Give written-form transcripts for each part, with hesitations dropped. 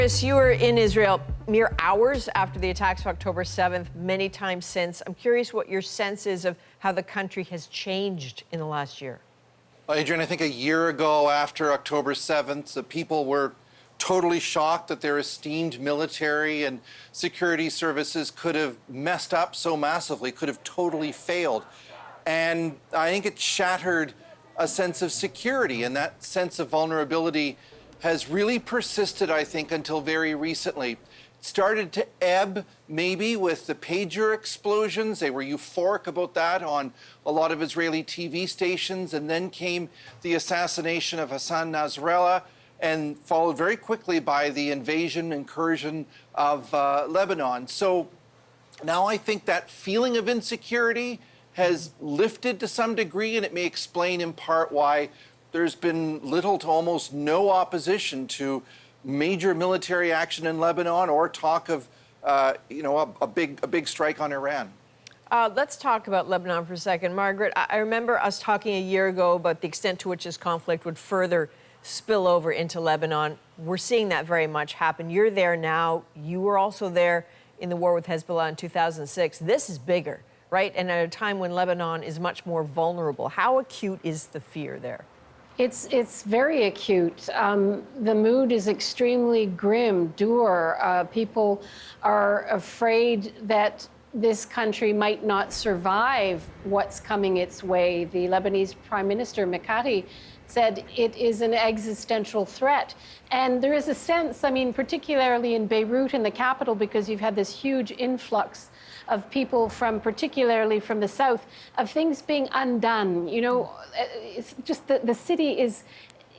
Chris, you were in Israel mere hours after the attacks of October 7th, many times since. I'm curious what your sense is of how the country has changed in the last year. Well, Adrienne, I think a year ago after October 7th, the people were totally shocked that their esteemed military and security services could have messed up so massively, could have totally failed. And I think it shattered a sense of security, and that sense of vulnerability has really persisted, I think, until very recently. It started to ebb, maybe, with the pager explosions. They were euphoric about that on a lot of Israeli TV stations. And then came the assassination of Hassan Nasrallah, and followed very quickly by the incursion of Lebanon. So now I think that feeling of insecurity has lifted to some degree, and it may explain in part why there's been little to almost no opposition to major military action in Lebanon or talk of, a big strike on Iran. Let's talk about Lebanon for a second. Margaret, I remember us talking a year ago about the extent to which this conflict would further spill over into Lebanon. We're seeing that very much happen. You're there now. You were also there in the war with Hezbollah in 2006. This is bigger, right? And at a time when Lebanon is much more vulnerable. How acute is the fear there? It's very acute. The mood is extremely grim, dour. People are afraid that this country might not survive what's coming its way. The Lebanese Prime Minister, Mikati, said it is an existential threat. And there is a sense, particularly in Beirut, in the capital, because you've had this huge influx of people particularly from the south, of things being undone. It's just the city is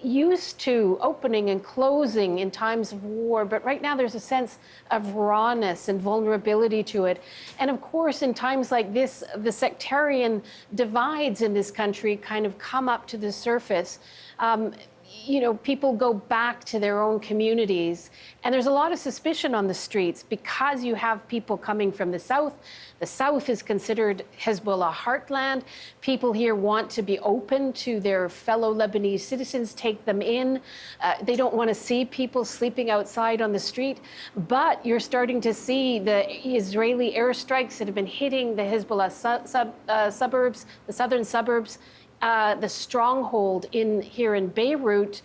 used to opening and closing in times of war, but right now there's a sense of rawness and vulnerability to it. And of course, in times like this, the sectarian divides in this country kind of come up to the surface. People go back to their own communities, and there's a lot of suspicion on the streets because you have people coming from the south. The south is considered Hezbollah heartland. People here want to be open to their fellow Lebanese citizens, take them in. They don't want to see people sleeping outside on the street. But you're starting to see the Israeli airstrikes that have been hitting the Hezbollah suburbs, the southern suburbs. The stronghold here in Beirut,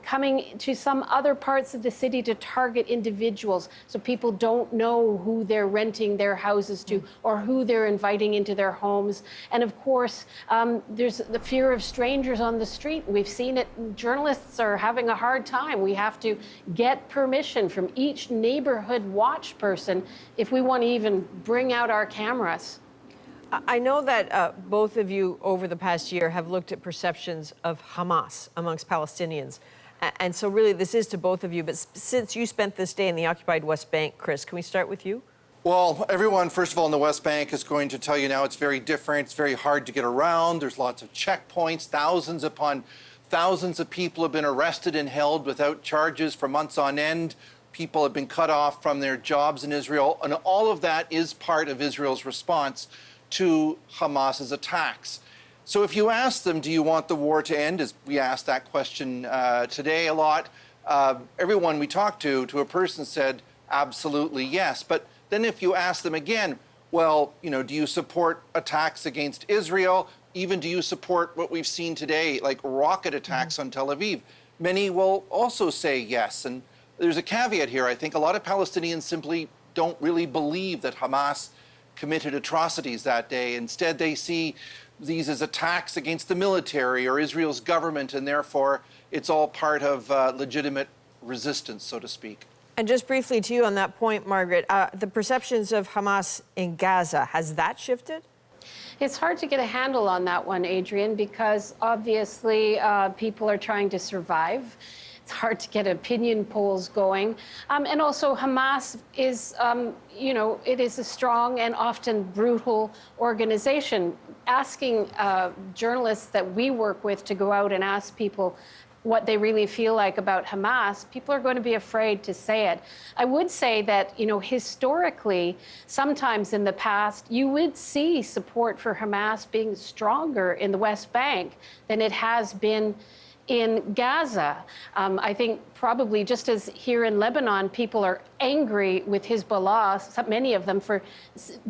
coming to some other parts of the city to target individuals, so people don't know who they're renting their houses to or who they're inviting into their homes. And of course, there's the fear of strangers on the street. We've seen it. Journalists are having a hard time. We have to get permission from each neighborhood watch person if we want to even bring out our cameras. I know that both of you over the past year have looked at perceptions of Hamas amongst Palestinians. And so really this is to both of you. But since you spent this day in the occupied West Bank, Chris, can we start with you? Well, everyone, first of all, in the West Bank is going to tell you now it's very different. It's very hard to get around. There's lots of checkpoints. Thousands upon thousands of people have been arrested and held without charges for months on end. People have been cut off from their jobs in Israel. And all of that is part of Israel's response to Hamas's attacks. So if you ask them, do you want the war to end, as we asked that question today a lot, everyone we talked to a person said, absolutely yes. But then if you ask them again, well, do you support attacks against Israel? Even do you support what we've seen today, like rocket attacks on Tel Aviv? Many will also say yes. And there's a caveat here. I think a lot of Palestinians simply don't really believe that Hamas committed atrocities that day. Instead, they see these as attacks against the military or Israel's government, and therefore it's all part of legitimate resistance, so to speak. And just briefly to you on that point, Margaret, the perceptions of Hamas in Gaza, has that shifted? It's hard to get a handle on that one, Adrienne, because obviously people are trying to survive. It's hard to get opinion polls going. And also Hamas is, it is a strong and often brutal organization. Asking journalists that we work with to go out and ask people what they really feel like about Hamas, people are going to be afraid to say it. I would say that, historically, sometimes in the past, you would see support for Hamas being stronger in the West Bank than it has been in Gaza. I think probably just as here in Lebanon, people are angry with Hezbollah, many of them for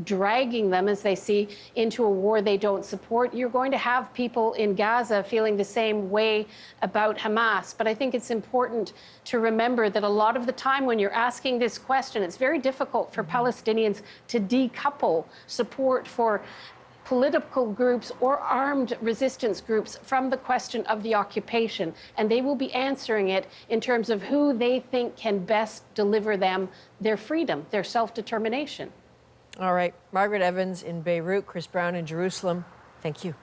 dragging them, as they see, into a war they don't support. You're going to have people in Gaza feeling the same way about Hamas. But I think it's important to remember that a lot of the time when you're asking this question, it's very difficult for Palestinians to decouple support for political groups or armed resistance groups from the question of the occupation. And they will be answering it in terms of who they think can best deliver them their freedom, their self-determination. All right. Margaret Evans in Beirut, Chris Brown in Jerusalem. Thank you.